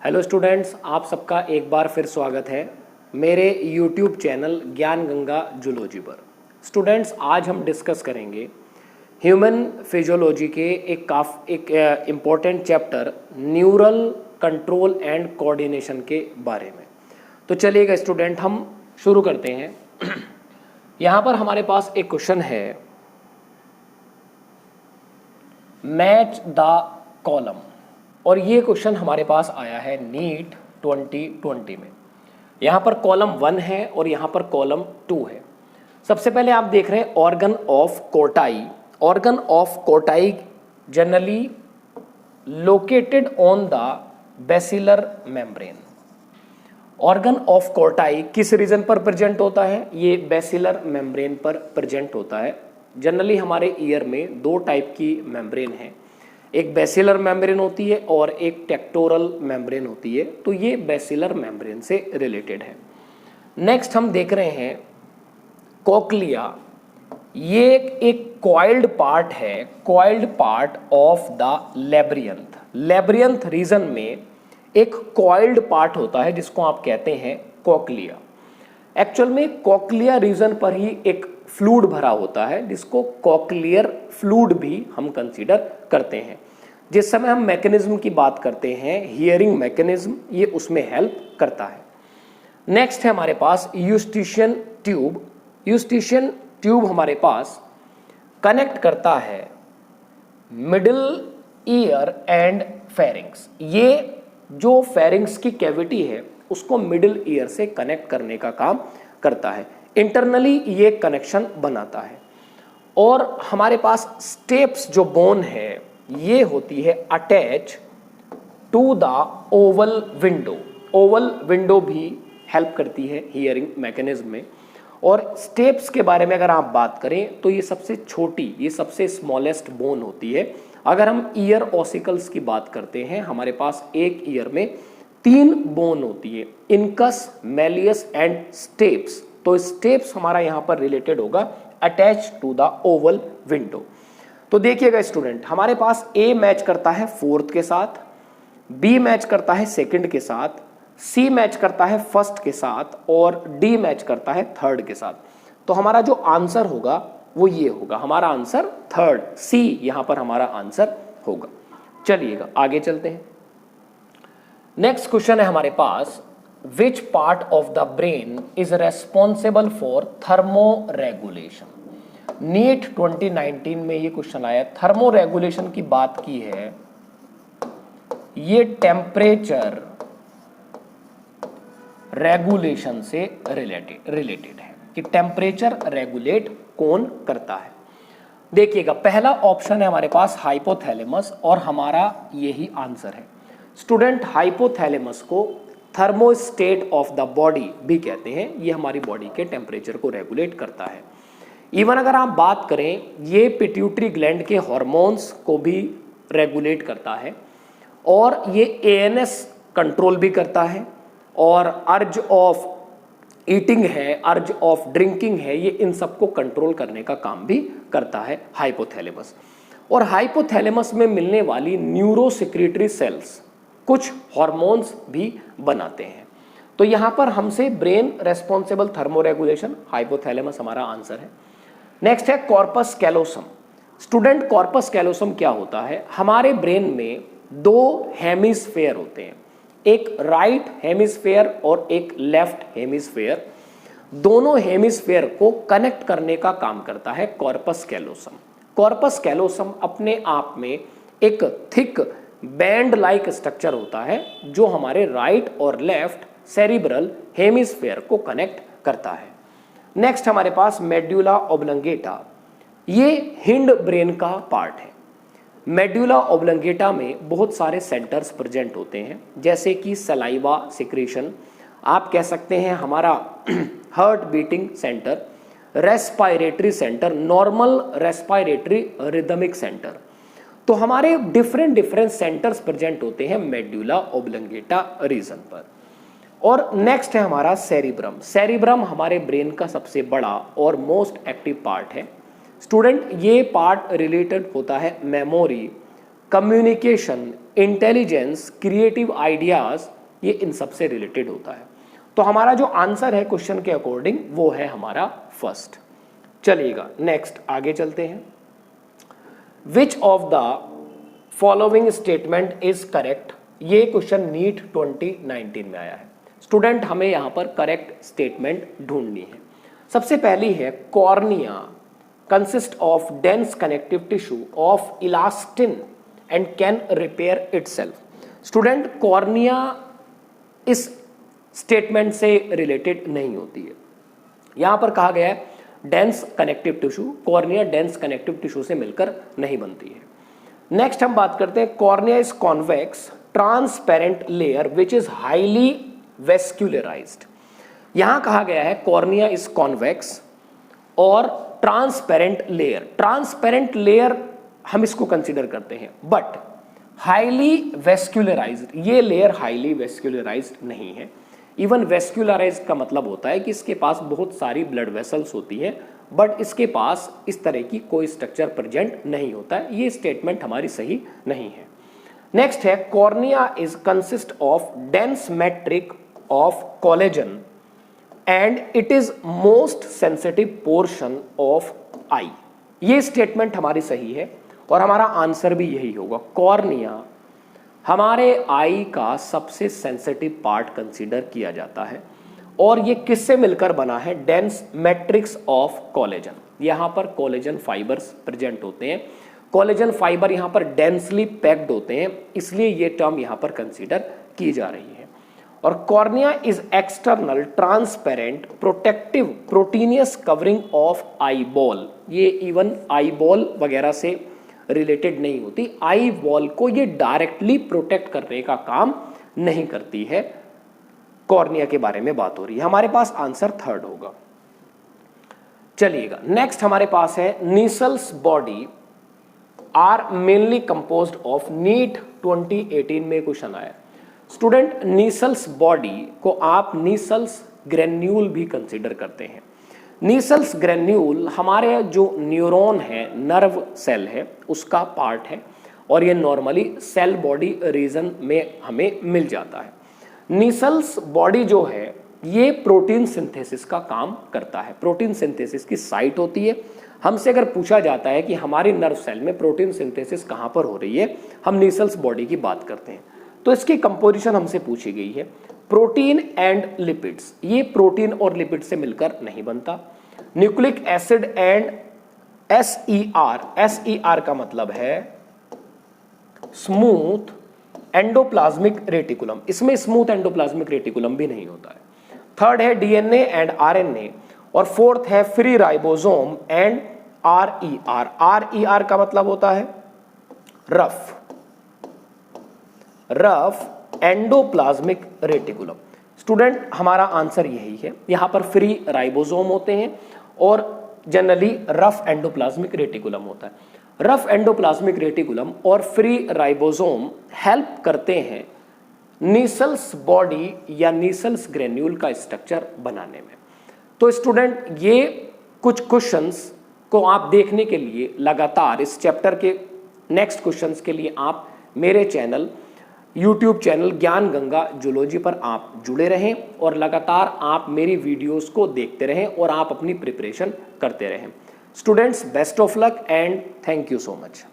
Hello students, आप सबका एक बार फिर स्वागत है मेरे यूट्यूब चैनल ज्ञान गंगा जूलॉजी पर। स्टूडेंट्स, आज हम डिस्कस करेंगे ह्यूमन फिजियोलॉजी के एक important chapter neural control and coordination के बारे में। तो चलिएगा स्टूडेंट, हम शुरू करते हैं। यहाँ पर हमारे पास एक क्वेश्चन है, मैच द कॉलम, और ये क्वेश्चन हमारे पास आया है नीट 2020 में। यहाँ पर कॉलम 1 है और यहाँ पर कॉलम 2 है। सबसे पहले आप देख रहे हैं organ of Corti. Organ of Corti generally located on the basilar membrane. Organ of Corti किस रीजन पर प्रेजेंट होता है? ये बेसिलर मेम्ब्रेन पर प्रेजेंट होता है। जनरली हमारे ईयर में दो टाइप की मेम्ब्रेन है, एक बेसिलर मेम्ब्रेन होती है और एक टेक्टोरल मेम्ब्रेन होती है। तो ये बेसिलर मेम्ब्रेन से रिलेटेड है। नेक्स्ट हम देख रहे हैं कोक्लिया। ये एक कॉइल्ड पार्ट है, coiled part of the labyrinth. Labyrinth region में एक कॉइल्ड पार्ट होता है जिसको आप कहते हैं कोक्लिया। एक्चुअल में कोक्लिया रीजन पर ही एक फ्लूइड भरा होता है जिसको कोक्लियर फ्लूइड भी हम कंसीडर करते हैं। जिस समय हम मैकेनिज्म की बात करते हैं, हियरिंग मैकेनिज्म, ये उसमें हेल्प करता है। नेक्स्ट है हमारे पास यूस्टिशियन ट्यूब। यूस्टिशियन ट्यूब हमारे पास कनेक्ट करता है मिडिल ईयर एंड फेरिंग्स। ये जो फेरिंग्स की कैविटी है उसको मिडिल ईयर से कनेक्ट करने का काम करता है। इंटरनली ये कनेक्शन बनाता है। और हमारे पास स्टेप्स जो बोन है ये होती है attach to the oval window. Oval window भी हेल्प करती है हियरिंग मैकेनिज्म में। और स्टेप्स के बारे में अगर आप बात करें तो ये सबसे छोटी, ये सबसे स्मॉलेस्ट बोन होती है। अगर हम ईयर ऑसिकल्स की बात करते हैं, हमारे पास एक ईयर में 3 बोन होती है, इनकस, मैलियस एंड स्टेप्स। तो स्टेप्स हमारा यहां पर रिलेटेड होगा attach to the oval window. तो देखिएगा स्टूडेंट, हमारे पास ए मैच करता है 4th के साथ, बी मैच करता है 2nd के साथ, सी मैच करता है 1st के साथ और डी मैच करता है 3rd के साथ। तो हमारा जो आंसर होगा वो ये होगा, हमारा आंसर 3rd, सी यहां पर हमारा आंसर होगा। चलिएगा आगे चलते हैं। नेक्स्ट क्वेश्चन है हमारे पास, which part of the brain is responsible for thermo regulation. NEET 2019 में ये क्वेश्चन आया। थर्मो रेगुलेशन की बात की है, ये टेम्परेचर रेगुलेशन से रिलेटेड है कि टेम्परेचर रेगुलेट कौन करता है। देखिएगा, पहला ऑप्शन है हमारे पास हाइपोथैलेमस और हमारा यही आंसर है। स्टूडेंट, हाइपोथैलेमस को थर्मोस्टेट ऑफ द बॉडी भी कहते हैं। ये हमारी बॉडी के टेम्परेचर को रेगुलेट करता है। इवन अगर आप बात करें, ये पिट्यूटरी ग्लैंड के हार्मोन्स को भी रेगुलेट करता है और ये एएनएस कंट्रोल भी करता है। और अर्ज ऑफ ईटिंग है, अर्ज ऑफ ड्रिंकिंग है, ये इन सबको कंट्रोल करने का काम भी करता है हाइपोथैलेमस। और हाइपोथैलेमस में मिलने वाली न्यूरोसेक्रेटरी सेल्स कुछ हार्मोन्स भी बनाते हैं। तो यहां पर हमसे brain responsible thermo regulation, hypothalamus हमारा आंसर है। नेक्स्ट है corpus callosum. Student, corpus callosum क्या होता है? हमारे ब्रेन में 2 हेमिस्फेयर होते हैं, एक राइट हेमिस्फेयर और एक लेफ्ट हेमिस्फेयर। दोनों हेमिस्फेयर को कनेक्ट करने का काम करता है कॉर्पस कैलोसम। कॉर्पस कैलोसम अपने आप में एक थिक बैंड लाइक स्ट्रक्चर होता है जो हमारे राइट और लेफ्ट सेरिब्रल हेमिस्फेयर को कनेक्ट करता है। नेक्स्ट हमारे पास मेड्यूला ऑब्लंगेटा। ये हिंड ब्रेन का पार्ट है। मेड्यूला ऑब्लंगेटा में बहुत सारे सेंटर्स प्रेजेंट होते हैं, जैसे कि सलाइवा सिक्रीशन, आप कह सकते हैं हमारा heart beating centre, respiratory centre, normal respiratory rhythmic centre. तो हमारे डिफरेंट सेंटर्स प्रेजेंट होते हैं मेड्यूला ऑब्लंगेटा रीजन पर। और नेक्स्ट है हमारा सेरिब्रम। सेरिब्रम हमारे ब्रेन का सबसे बड़ा और मोस्ट एक्टिव पार्ट है। स्टूडेंट, ये पार्ट रिलेटेड होता है memory, communication, intelligence, creative ideas, ये इन सब से रिलेटेड होता है। तो हमारा जो आंसर है क्वेश्चन के अकॉर्डिंग वो है हमारा फर्स्ट। चलिएगा नेक्स्ट आगे चलते हैं। Which of the following statement is correct, ये क्वेश्चन नीट 2019 में आया है। स्टूडेंट हमें यहां पर करेक्ट स्टेटमेंट ढूंढनी है। सबसे पहली है cornea consist of dense connective tissue of elastin and can repair itself. Student cornea इस स्टेटमेंट से रिलेटेड नहीं होती है। यहां पर कहा गया है dense connective tissue, cornea dense connective tissue से मिलकर नहीं बनती है। नेक्स्ट हम बात करते हैं cornea is convex transparent layer which is highly vascularised. यहां कहा गया है कॉर्निया इज कॉन्वेक्स और ट्रांसपेरेंट लेयर, ट्रांसपेरेंट लेयर हम इसको कंसीडर करते हैं, बट हाईली वेस्क्युलराइज्ड, ये लेयर हाईली वेस्क्युलराइज्ड नहीं है। इवन वेस्क्युलराइज्ड का मतलब होता है कि इसके पास बहुत सारी ब्लड वेसल्स होती हैं, बट इसके पास इस तरह की कोई स्ट्रक्चर प्रेजेंट नहीं होता है। ये स्टेटमेंट हमारी सही नहीं है। नेक्स्ट है cornea is consist of dense matrix of collagen and it is most sensitive portion of eye. ये स्टेटमेंट हमारी सही है और हमारा आंसर भी यही होगा। कॉर्निया हमारे आई का सबसे सेंसिटिव पार्ट कंसीडर किया जाता है और ये किससे मिलकर बना है? Dense matrix of collagen. यहां पर कोलेजन फाइबर्स प्रेजेंट होते हैं, कोलेजन फाइबर यहां पर डेंसली पैक्ड होते हैं, इसलिए ये टर्म यहां पर कंसीडर की जा रही है। और cornea is external transparent protective proteinaceous covering of eye ball. ये इवन आई बॉल वगैरह से रिलेटेड नहीं होती, आई बॉल को ये डायरेक्टली प्रोटेक्ट करने का काम नहीं करती है। कॉर्निया के बारे में बात हो रही है, हमारे पास आंसर थर्ड होगा। चलिएगा नेक्स्ट हमारे पास है Nissl's body are mainly composed of, NEET 2018 में क्वेश्चन आया। स्टूडेंट नीसल्स बॉडी को आप नीसल्स ग्रेन्यूल भी कंसीडर करते हैं। नीसल्स ग्रेन्यूल हमारे जो न्यूरॉन है, नर्व सेल है, उसका पार्ट है और ये नॉर्मली सेल बॉडी रीजन में हमें मिल जाता है। नीसल्स बॉडी जो है ये प्रोटीन सिंथेसिस का काम करता है, प्रोटीन सिंथेसिस की साइट होती है। हमसे अगर पूछा जाता है कि हमारी नर्व सेल में प्रोटीन सिंथेसिस कहाँ पर हो रही है, हम नीसल्स बॉडी की बात करते हैं। तो इसकी कंपोजिशन हमसे पूछी गई है प्रोटीन एंड लिपिड्स, ये प्रोटीन और लिपिड से मिलकर नहीं बनता। Nucleic acid and SER, SER का मतलब है स्मूथ एंडोप्लाज्मिक रेटिकुलम, इसमें स्मूथ एंडोप्लाज्मिक रेटिकुलम भी नहीं होता है। थर्ड है डीएनए एंड आरएनए और फोर्थ है free ribosome and RER. RER का मतलब होता है रफ एंडोप्लाज्मिक रेटिकुलम। स्टूडेंट हमारा आंसर यही है, यहां पर फ्री राइबोसोम होते हैं और जनरली रफ एंडोप्लाज्मिक रेटिकुलम होता है। रफ एंडोप्लाज्मिक रेटिकुलम और फ्री राइबोसोम हेल्प करते हैं नीसल्स बॉडी या नीसल्स ग्रेन्यूल का स्ट्रक्चर बनाने में। तो स्टूडेंट ये कुछ क्वेश्चंस को आप देखने के लिए लगातार इस चैप्टर के नेक्स्ट क्वेश्चंस के लिए आप मेरे चैनल YouTube चैनल ज्ञान गंगा जूलॉजी पर आप जुड़े रहें और लगातार आप मेरी वीडियोस को देखते रहें और आप अपनी प्रिपरेशन करते रहें। Students best of luck and thank you so much.